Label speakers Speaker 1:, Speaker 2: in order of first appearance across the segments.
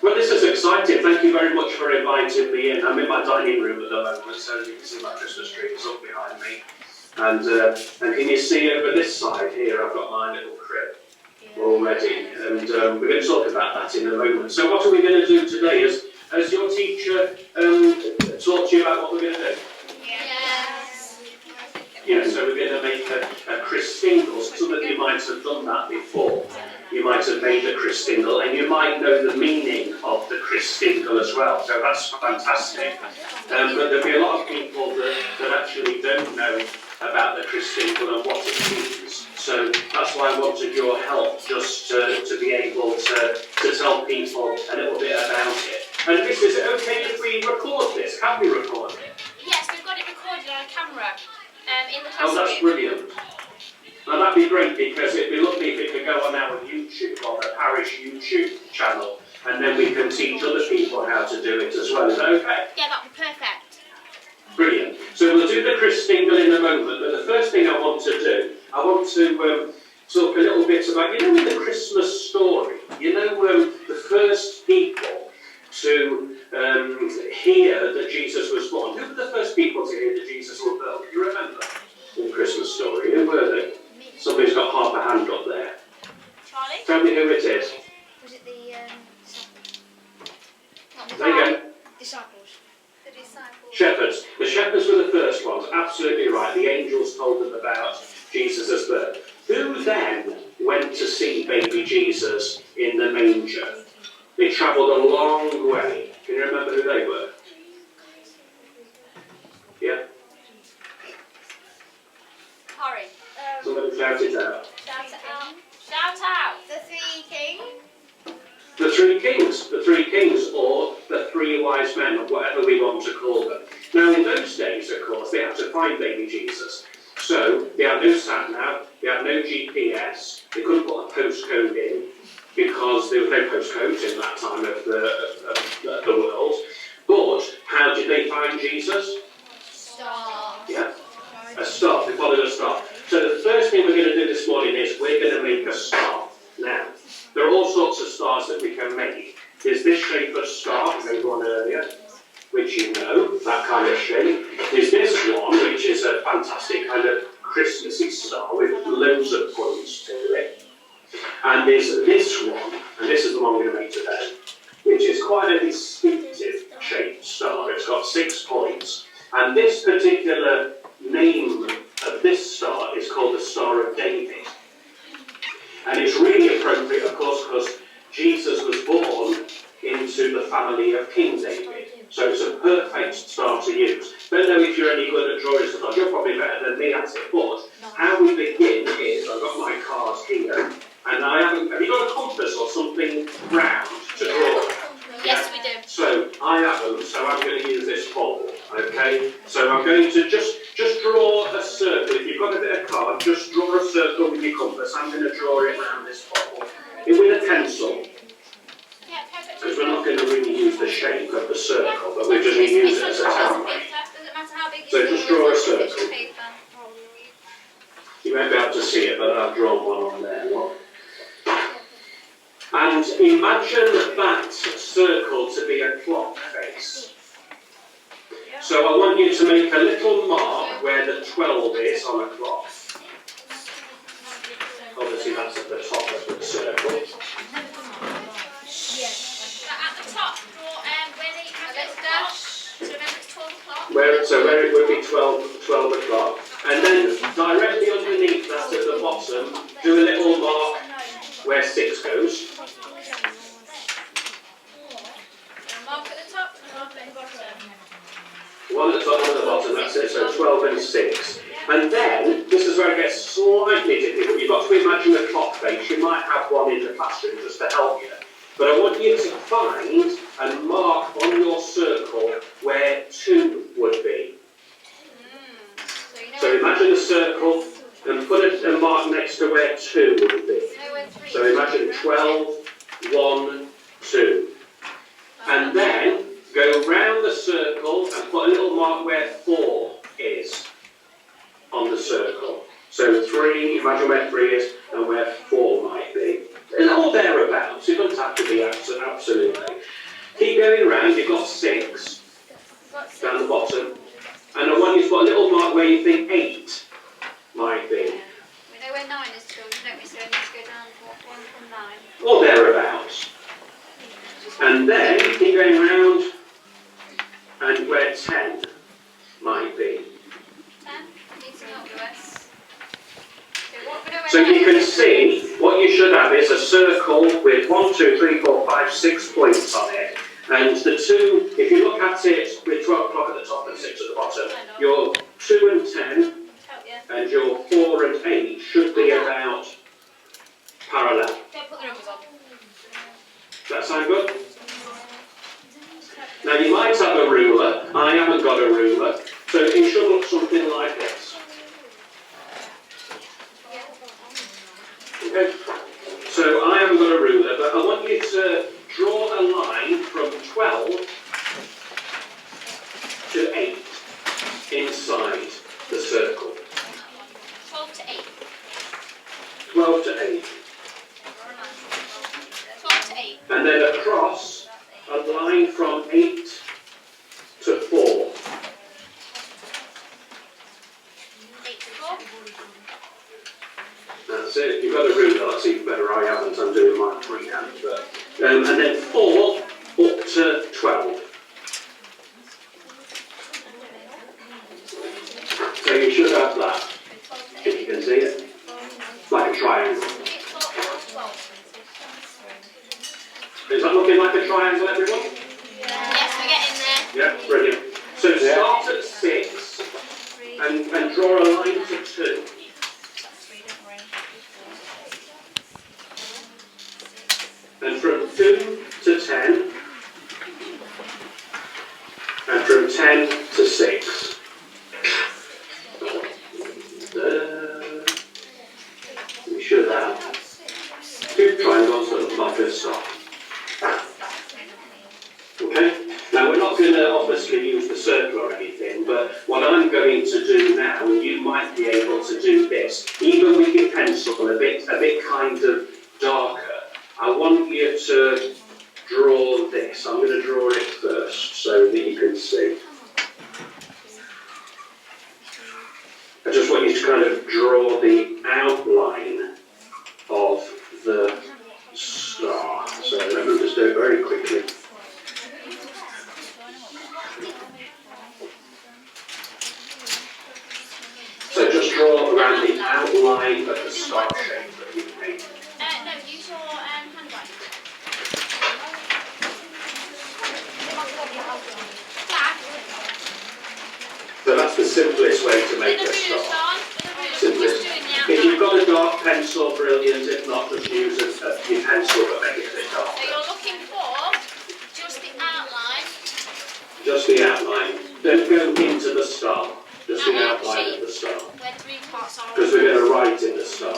Speaker 1: Well, this is exciting. Thank you very much for inviting me in. I'm in my dining room at the moment, so as you can see my Christmas tree is up behind me. And can you see over this side here, I've got my little crib already. And we're going to talk about that in a moment. So what are we going to do today? Has your teacher talked to you about what we're going to do?
Speaker 2: Yes.
Speaker 1: Yeah, so we're going to make a Christingle. Some of you might have done that before. You might have made a Christingle, and you might know the meaning of the Christingle as well. So that's fantastic. But there'll be a lot of people that actually don't know about the Christingle and what it means. So that's why I wanted your help, just to be able to tell people a little bit about it. And Miss, is it okay if we record this? Can we record it?
Speaker 2: Yes, we've got it recorded on a camera in the classroom.
Speaker 1: Oh, that's brilliant. Now that'd be great, because it'd be lovely if it could go on our YouTube, on the parish YouTube channel, and then we can teach other people how to do it as well. Is that okay?
Speaker 2: Yeah, that'd be perfect.
Speaker 1: Brilliant. So we'll do the Christingle in a moment, but the first thing I want to do, I want to talk a little bit about, in the Christmas story, the first people to hear that Jesus was born. Who were the first people to hear that Jesus was born? Do you remember? In the Christmas story, who were they? Somebody's got half a hand up there.
Speaker 2: Charlie?
Speaker 1: Tell me who it is.
Speaker 3: Was it the disciples?
Speaker 1: There you go.
Speaker 3: Disciples. The disciples.
Speaker 1: Shepherds. The shepherds were the first ones. Absolutely right. The angels told them about Jesus' birth. Who then went to see baby Jesus in the manger? They travelled a long way. Can you remember who they were? Yeah?
Speaker 2: Hurry.
Speaker 1: Somebody shout it out.
Speaker 2: Shout it out. Shout out.
Speaker 3: The three kings.
Speaker 1: The three kings. The three kings, or the three wise men, or whatever we want to call them. Now, in those days, of course, they had to find baby Jesus. So, they had no sat-nav, they had no GPS, they couldn't put a postcode in, because there was no postcodes in that time of the world. But how did they find Jesus?
Speaker 3: Star.
Speaker 1: Yeah, a star. They followed a star. So the first thing we're going to do this morning is we're going to make a star. Now, there are all sorts of stars that we can make. There's this shape of star, we made one earlier, which you know, that kind of shape. There's this one, which is a fantastic kind of Christmassy star with loads of points to it. And there's this one, and this is the one we're going to make today, which is quite a distinctive shaped star. It's got 6 points. And this particular name of this star is called the Star of David. And it's really appropriate, of course, because Jesus was born into the family of King David. So it's a perfect star to use. Don't know if you're any good at drawing stars. You're probably better than me at it. But how we begin is, I've got my cards here, and have you got a compass or something round to draw?
Speaker 2: Yes, we do.
Speaker 1: So I haven't, so I'm going to use this ball, okay? So I'm going to just draw a circle. If you've got a bit of card, just draw a circle with your compass. I'm going to draw it around this ball. With a pencil,
Speaker 2: Yeah, perfect.
Speaker 1: because we're not going to really use the shape of the circle, but we're just going to use it as a template.
Speaker 2: Doesn't matter how big
Speaker 1: So just draw a circle.
Speaker 2: paper.
Speaker 1: You won't be able to see it, but I've drawn one on there. Look. And imagine that circle to be a clock face. So I want you to make a little mark where the 12 is on a clock. Obviously that's at the top of the circle.
Speaker 2: Yes. At the top, draw where they have a little dash. So remember it's 12 o'clock.
Speaker 1: Where it would be 12 o'clock. And then directly underneath that at the bottom, do a little mark where 6 goes.
Speaker 2: Mark at the top, mark at the bottom.
Speaker 1: One at the top, one at the bottom, that's it, so 12 and 6. And then, this is where it gets slightly difficult. You've got to imagine a clock face. You might have one in the classroom just to help you. But I want you to find and mark on your circle where 2 would be. So imagine a circle and put a mark next to where 2 would be. So imagine 12, 1, 2. And then go round the circle and put a little mark where 4 is on the circle. So 3, imagine where 3 is and where 4 might be. And all thereabouts. It doesn't have to be absolutely. or thereabouts. And then keep going round and where 10 might be. So you can see what you should have is a circle with 1, 2, 3, 4, 5, 6 points on it. And the two, if you look at it with 12 o'clock at the top and 6 at the bottom, your 2 and 10 and your 4 and 8 should be about parallel.
Speaker 2: Don't put the numbers on.
Speaker 1: Does that sound good? Now you might have a ruler. I haven't got a ruler. So it should look something like this. Okay? So I haven't got a ruler, but I want you to draw a line from 12 to 8 inside the circle.
Speaker 2: 12 to 8.
Speaker 1: 12 to 8.
Speaker 2: 12 to 8.
Speaker 1: And then across a line from 8 to 4.
Speaker 2: 8 to 4.
Speaker 1: That's it. You've got a ruler. That's even better. I haven't. I'm doing mine freehand. But and then 4 up to 12. So you should have that. If you can see it, it's like a triangle. Is that looking like a triangle, everyone?
Speaker 2: Yes, we're getting there.
Speaker 1: Yeah, brilliant. So start at 6 and draw a line to 2. And from 2 to 10, and from 10 to 6. We should have 2 triangles that look like a star. Okay? Now we're not going to obviously use the circle or anything, but what I'm going to do now, and you might be able to do this, even with your pencil a bit kind of darker, I want you to draw this. I'm going to draw it first so that you can see. I just want you to kind of draw the outline of the star. So let me just do it very quickly. So just draw around the outline of the star shape that you've made.
Speaker 2: No, use your handwriting.
Speaker 1: So that's the simplest way to make a star. Simplest. If you've got a dark pencil, brilliant. If not, just use your pencil but make it a bit darker.
Speaker 2: So you're looking for just the outline.
Speaker 1: Just the outline. Don't go into the star. Just the outline of the star.
Speaker 2: Where 3 parts are.
Speaker 1: Because we're going to write in the star.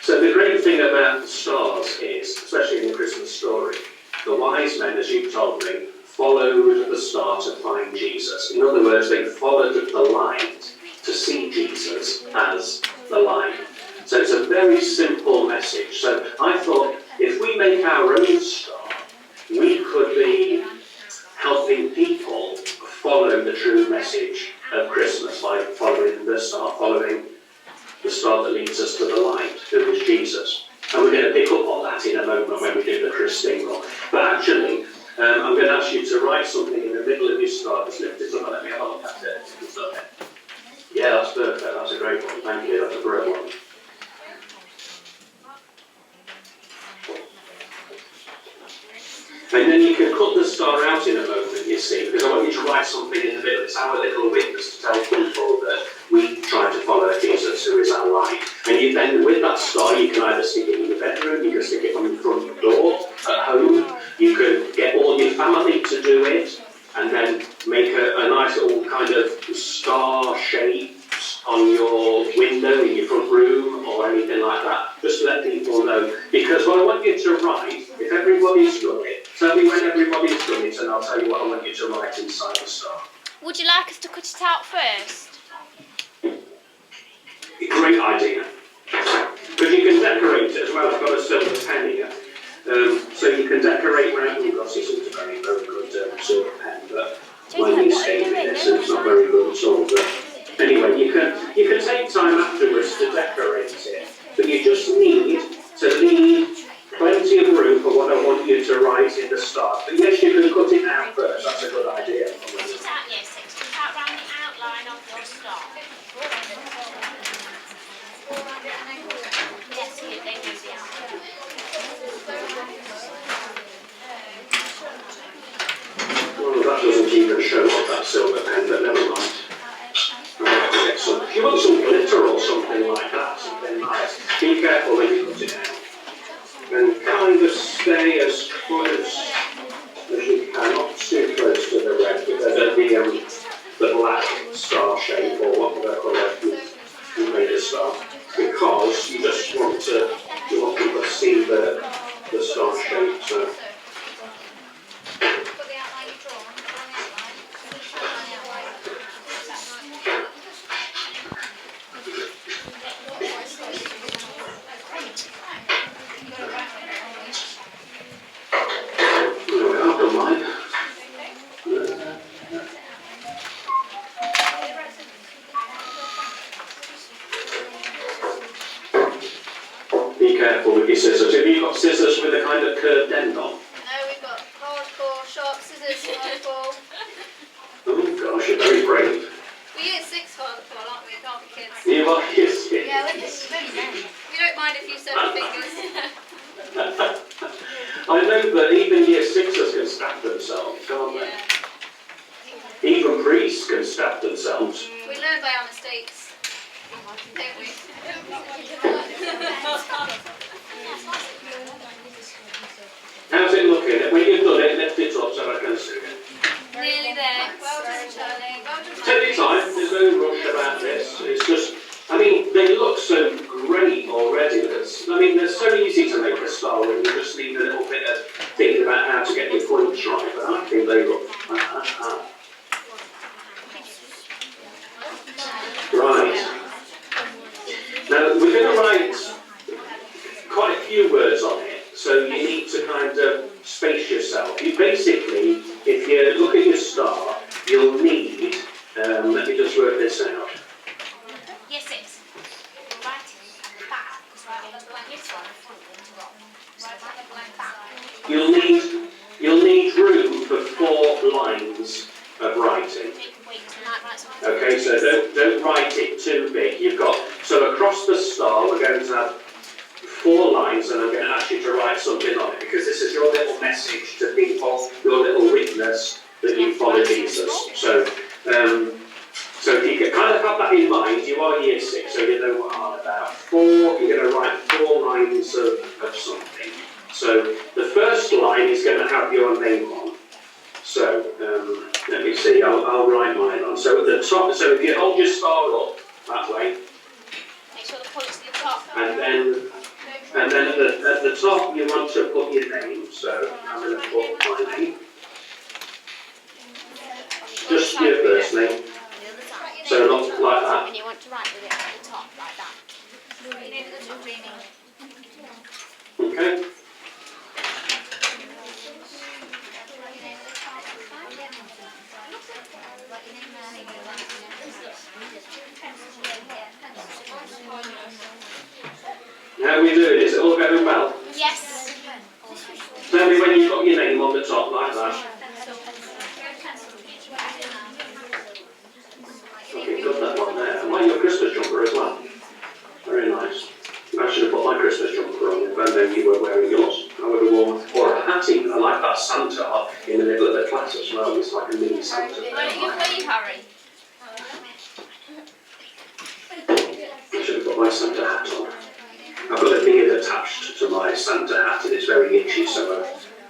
Speaker 1: So the great thing about the stars is, especially in the Christmas story, the wise men, as you told me, followed the star to find Jesus. In other words, they followed the light to see Jesus as the light. So it's a very simple message. So I thought, if we make our own star, we could be helping people follow the true message of Christmas by following the star that leads us to the light, who is Jesus. And we're going to pick up on that in a moment when we do the Christingle. But actually, I'm going to ask you to write something in the middle of your star. Just lift it up and let me have a look at it. Yeah, that's perfect. That's a great one. Thank you. That's a great one. And then you can cut the star out in a moment, you see, because I want you to write something in the middle. It's our little witness to tell people that we try to follow Jesus, who is our light. And you then, with that star, you can either stick it in your bedroom, you can stick it on the front door at home, you can get all your family to do it, and then make a nice little kind of star shape on your your window in your front room or anything like that. Just let people know. Because what I want you to write, if everybody's done it, tell me when everybody's done it and I'll tell you what I want you to write inside the star.
Speaker 2: Would you like us to cut it out first?
Speaker 1: Great idea. Because you can decorate it as well. I've got a silver pen here. So you can decorate around. Oh gosh, this is a very, very good silver pen, but my niece gave me this and it's not very good at all. But anyway, you can take time afterwards to decorate it, but you just need to leave plenty of room for what I want you to write in the start. But yes, you can cut it out first. That's a good idea.
Speaker 2: Cut it out, yes. Cut it out round the outline of your star. Yes, they do the outline.
Speaker 1: Well, that doesn't even show up that silver pen, but never mind. If you want some glitter or something like that, something nice, be careful when you cut it out. And kind of stay as close as you can, not too close to the red, but the black star shape or whatever colour you made a star. Because you just want people to see the star shape. So. Be careful with your scissors. Have you got scissors with a kind of curved end on?
Speaker 3: No, we've got hardcore, sharp scissors, hardcore.
Speaker 1: Oh gosh, you're very brave.
Speaker 3: We're year 6 hardcore, aren't we? Can't be kids.
Speaker 1: You are, yes, yes.
Speaker 3: Yeah, we're just we don't mind if you seven fingers.
Speaker 1: I know that even year 6ers can stab themselves, can't they?
Speaker 3: Yeah.
Speaker 1: Even priests can stab themselves.
Speaker 3: We learn by our mistakes, don't we?
Speaker 1: How's it looking? When you've done it, lift it up so I can see it.
Speaker 3: Nearly there. Well done, Charlie. Well done.
Speaker 1: Take your time, there's no rush about this. It's just, I mean, they look so great already. They're so easy to make a star when you just need a little bit of thinking about how to get your points right. But I think they look. Right. Now, we're going to write quite a few words on it, so you need to kind of space yourself. You basically, if you look at your star, you'll need, let me just work this out.
Speaker 2: Yes, it's. Right at the back, because I have a blank one in front of the rock. Right at the blank back.
Speaker 1: You'll need room for 4 lines of writing. Okay, so don't write it too big. So across the star we're going to have 4 lines, and I'm going to ask you to write something on it, because this is your little message to people, your little witness that you follow Jesus. So if you can kind of have that in mind, you are year 6, so you know what I'm about. 4, you're going to write 4 lines of something. So the first line is going to have your name on. So let me see, I'll write mine on. So at the top, so if you hold your star up that way,
Speaker 2: make sure the point's at the top.
Speaker 1: and then at the top you want to put your name. So I'm going to put my name, just your first name. So not like that.
Speaker 2: And you want to write with it at the top, like that.
Speaker 1: Okay. How are we doing? Is it all going well?
Speaker 2: Yes.
Speaker 1: Tell me when you've got your name on the top like that. Okay, got that one there. I like your Christmas jumper as well. Very nice. I should have put my Christmas jumper on, and then you were wearing yours. I would have worn, or a hat even. I like that Santa hat in the middle of the class as well. It's like a mini Santa.
Speaker 2: Why don't you leave, Harry?
Speaker 1: I should have put my Santa hat on. I've got a beard attached to my Santa hat, and it's very itchy, so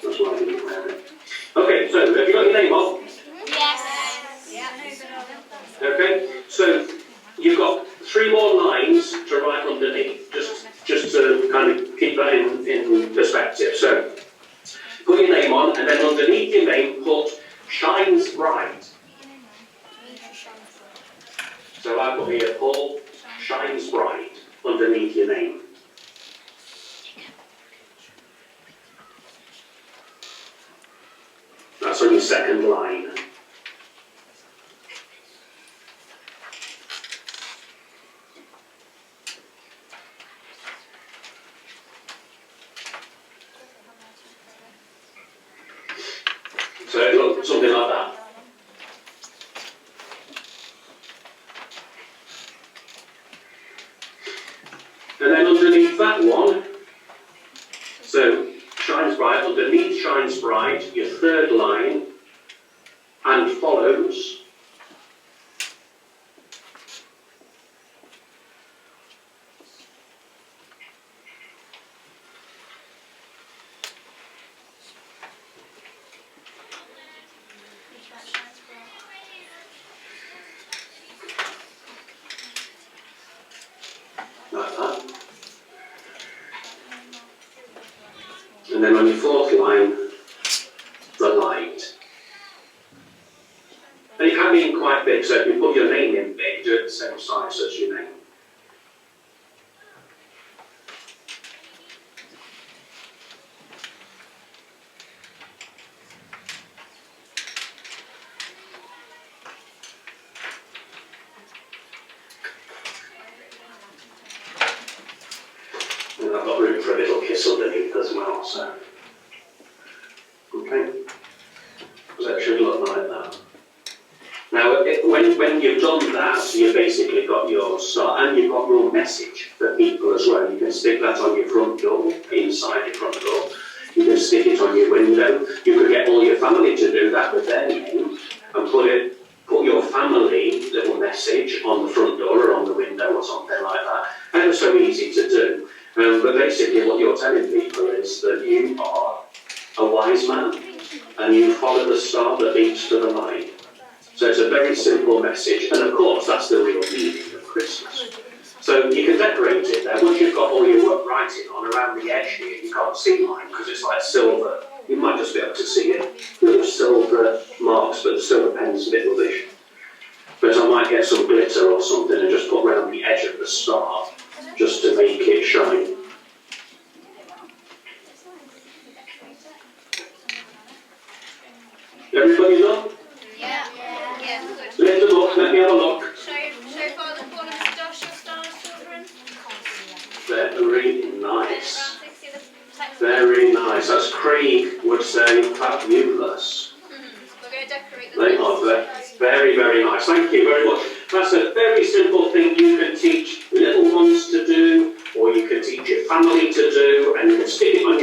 Speaker 1: that's why I didn't wear it. Okay, so have you got your name on?
Speaker 2: Yes.
Speaker 1: Okay, so you've got 3 more lines to write underneath, just to kind of keep that in perspective. So, put your name on, and then underneath your name, put shines bright. So I put here, Paul shines bright underneath your name. That's on your second line. So it looks something like that. And then underneath that one, so shines bright, underneath shines bright, your third line, and follows. Like that. And then on your fourth line, the light. And it can be in quite big, so if you put your name in big, do it the same size as your name. And I've got room for a little kiss underneath as well, so. Okay. So it should look like that. Now, when you've done that, you've basically got your start, and you've got your message for people as well. You can stick that on your front door, inside your front door. You can stick it on your window. You could get all your family to do that with their name, and put your family little message on the front door or on the window or something like that. And it's so easy to do. But basically what you're telling people is that you are a wise man, and you follow the star that leads to the light. So it's a very simple message, and of course that's the real meaning of Christmas. So you can decorate it there. Once you've got all your writing on around the edge here, you can't see mine because it's like silver. You might just be able to see it. Little silver marks, but the silver pen's a bit rubbish. But I might get some glitter or something and just put around the edge of the star, just to make it shine. Everybody know?
Speaker 3: Yeah.
Speaker 1: Let me have a look.
Speaker 3: Show Father Paul and Mr. Josh your stars, children.
Speaker 1: Very nice. Very nice. As Craig would say, fabulous.
Speaker 3: We're going to decorate the
Speaker 1: They are very, very nice. Thank you very much. That's a very simple thing you can teach little ones to do, or you can teach your family to do, and you can stick it on